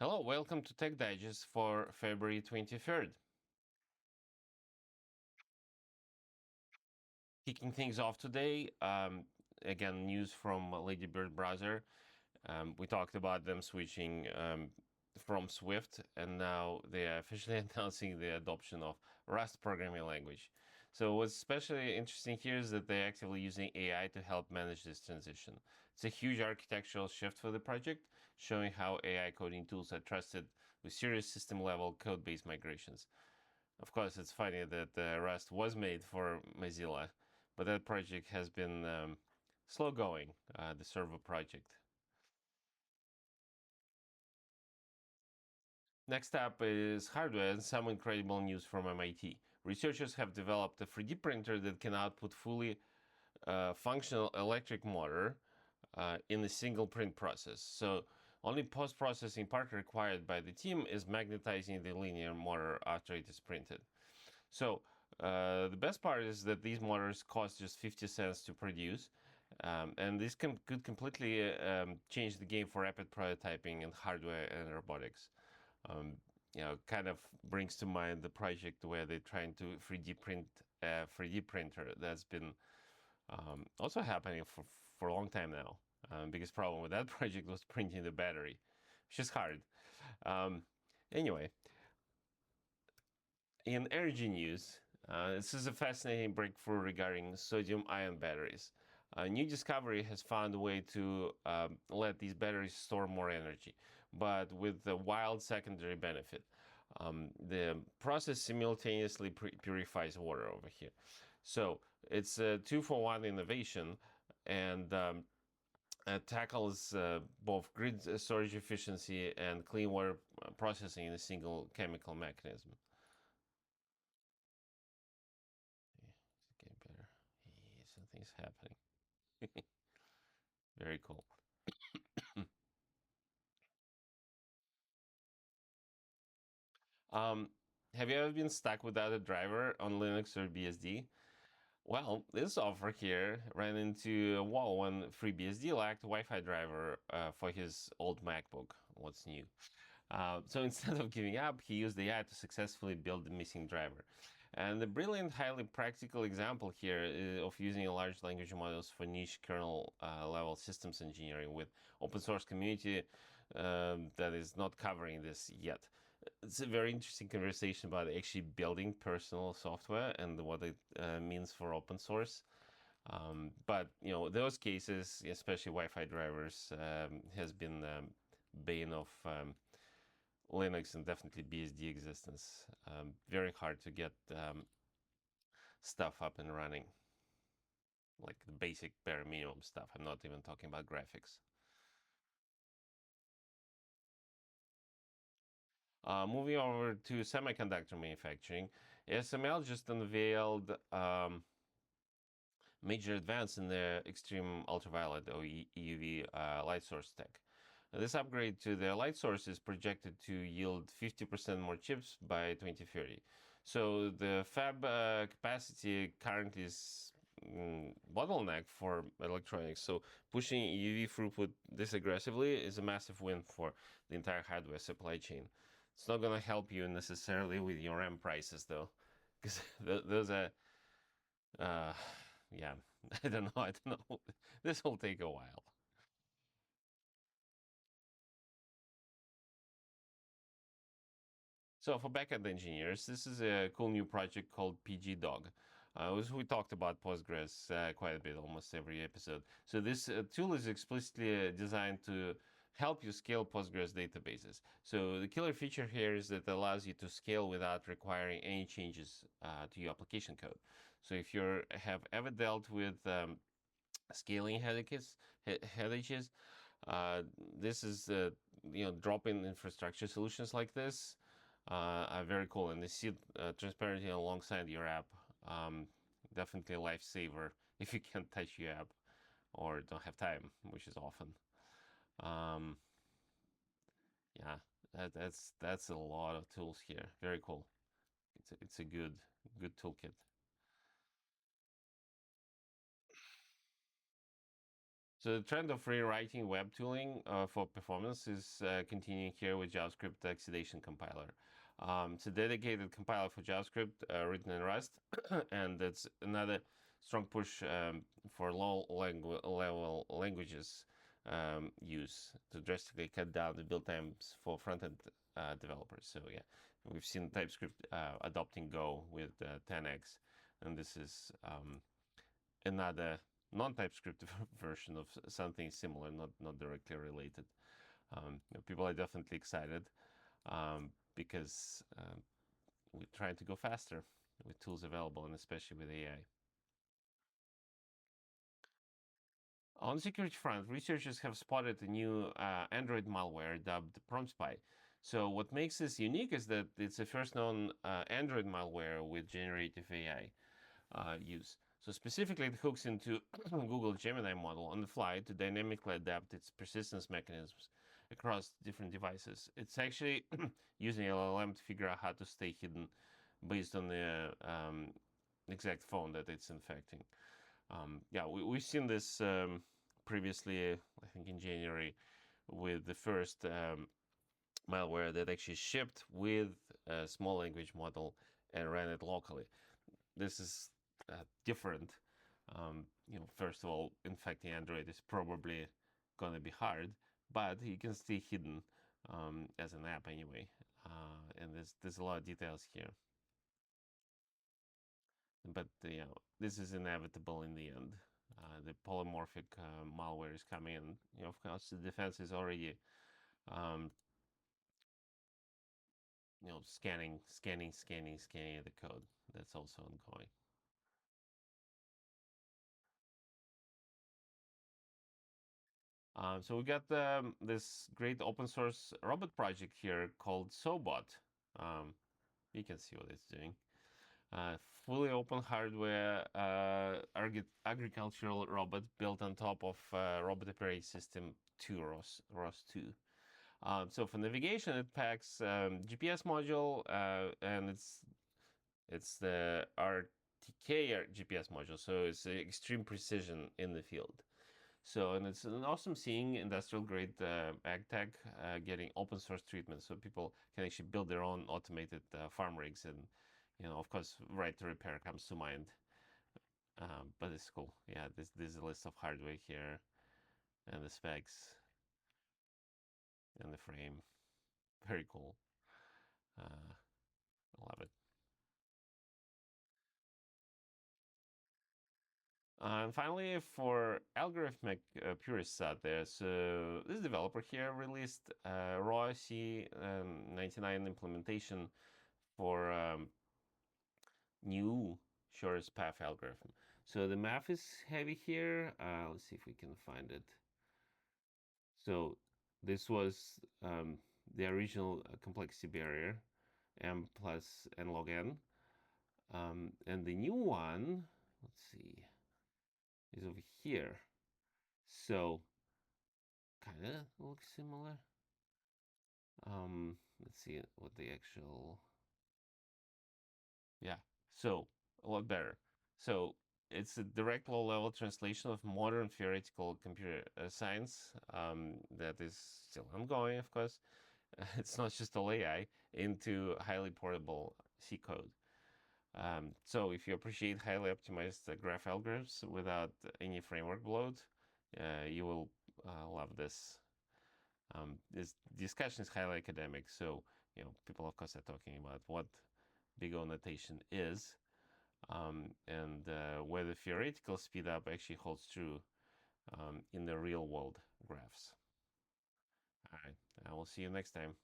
Hello, welcome to Tech Digest for February 23rd. Kicking things off today, again, news from Ladybird browser. We talked about them switching from Swift, and now they are officially announcing the adoption of Rust programming language. So what's especially interesting here is that they're actively using AI to help manage this transition. It's a huge architectural shift for the project, showing how AI coding tools are trusted with serious system-level code-based migrations. Of course, it's funny that Rust was made for Mozilla, but that project has been slow going, the server project. Next up is hardware and some incredible news from MIT. Researchers have developed a 3D printer that can output fully functional electric motor in a single print process. So only post-processing part required by the team is magnetizing the linear motor after it is printed. So the best part is that these motors cost just 50 cents to produce. And this could completely change the game for rapid prototyping in hardware and robotics. Um, kind of brings to mind the project where they're trying to 3D print a 3D printer that's been also happening for a long time now. Biggest problem with that project was printing the battery, which is hard. Um, anyway, in energy news, this is a fascinating breakthrough regarding sodium-ion batteries. A new discovery has found a way to let these batteries store more energy, but with a wild secondary benefit. The process simultaneously purifies water over here. So it's a two-for-one innovation, and tackles both grid storage efficiency and clean water processing in a single chemical mechanism. It's getting better. Something's happening. Very cool. um, have you ever been stuck without a driver on Linux or BSD? Well, this software here ran into a wall when FreeBSD lacked a Wi-Fi driver for his old MacBook. What's new? So instead of giving up, he used AI to successfully build the missing driver. And the brilliant, highly practical example here of using large language models for niche kernel level systems engineering with open source community that is not covering this yet. It's a very interesting conversation about actually building personal software and what it means for open source. But those cases, especially Wi-Fi drivers, has been bane of Linux and definitely BSD existence. Very hard to get stuff up and running, like the basic bare minimum stuff. I'm not even talking about graphics. Moving over to semiconductor manufacturing, ASML just unveiled major advance in the extreme ultraviolet or EUV light source tech. This upgrade to the light source is projected to yield 50% more chips by 2030. So the fab capacity currently is bottleneck for electronics. So pushing EUV throughput this aggressively is a massive win for the entire hardware supply chain. It's not going to help you necessarily with your RAM prices though, because those are, uh, yeah, I don't know. I don't know. This will take a while. So for backend engineers, this is a cool new project called PgDog. We talked about Postgres quite a bit, almost every episode. So this tool is explicitly designed to help you scale Postgres databases. So the killer feature here is that it allows you to scale without requiring any changes to your application code. So if you have ever dealt with scaling headaches, uh, this is drop-in infrastructure solutions like this are very cool, and they sit transparently alongside your app. Um, Definitely a lifesaver if you can't touch your app or don't have time, which is often. Um, yeah, that's a lot of tools here. Very cool. It's a good toolkit. So the trend of rewriting web tooling for performance is continuing here with JavaScript Oxidation compiler. It's a dedicated compiler for JavaScript written in Rust, and it's another strong push for low-level languages use to drastically cut down the build times for front-end developers. So yeah, we've seen TypeScript adopting Go with 10x, and this is another non-TypeScript version of something similar, not directly related. People are definitely excited because we're trying to go faster with tools available, and especially with AI. On the security front, researchers have spotted a new Android malware dubbed PromptSpy. So what makes this unique is that it's the first known Android malware with generative AI use. So specifically, it hooks into Google Gemini model on the fly to dynamically adapt its persistence mechanisms across different devices. It's actually using LLM to figure out how to stay hidden based on the exact phone that it's infecting. Yeah, we've seen this previously, I think in January, with the first malware that actually shipped with a small language model and ran it locally. This is different. First of all, infecting Android is probably going to be hard, but you can stay hidden as an app anyway. And there's a lot of details here. But this is inevitable in the end. The polymorphic malware is coming, and of course the defense is already scanning the code. That's also ongoing. So we got this great open source robot project here called Sowbot. You can see what it's doing. Fully open hardware agricultural robot built on top of Robot Operating System 2, ROS 2. So for navigation, it packs GPS module, and it's the RTK GPS module, so it's extreme precision in the field. So, and it's an awesome seeing industrial grade ag tech getting open source treatment, so people can actually build their own automated farm rigs, and of course, right to repair comes to mind. But it's cool. Yeah, this is a list of hardware here, and the specs, and the frame. Very cool. I love it. And finally, for algorithmic purists out there, so this developer here released raw C99 implementation for new shortest path algorithm. So the math is heavy here. Let's see if we can find it. So this was the original complexity barrier, m plus n log n. And the new one, let's see, is over here. So kind of looks similar. Let's see what the actual, yeah, so a lot better. So it's a direct low-level translation of modern theoretical computer science that is still ongoing, of course. It's not just all AI into highly portable C code. So if you appreciate highly optimized graph algorithms without any framework bloat, you will love this. This discussion is highly academic, so people of course are talking about what big O notation is, and whether theoretical speed up actually holds true in the real world graphs. All right, I will see you next time.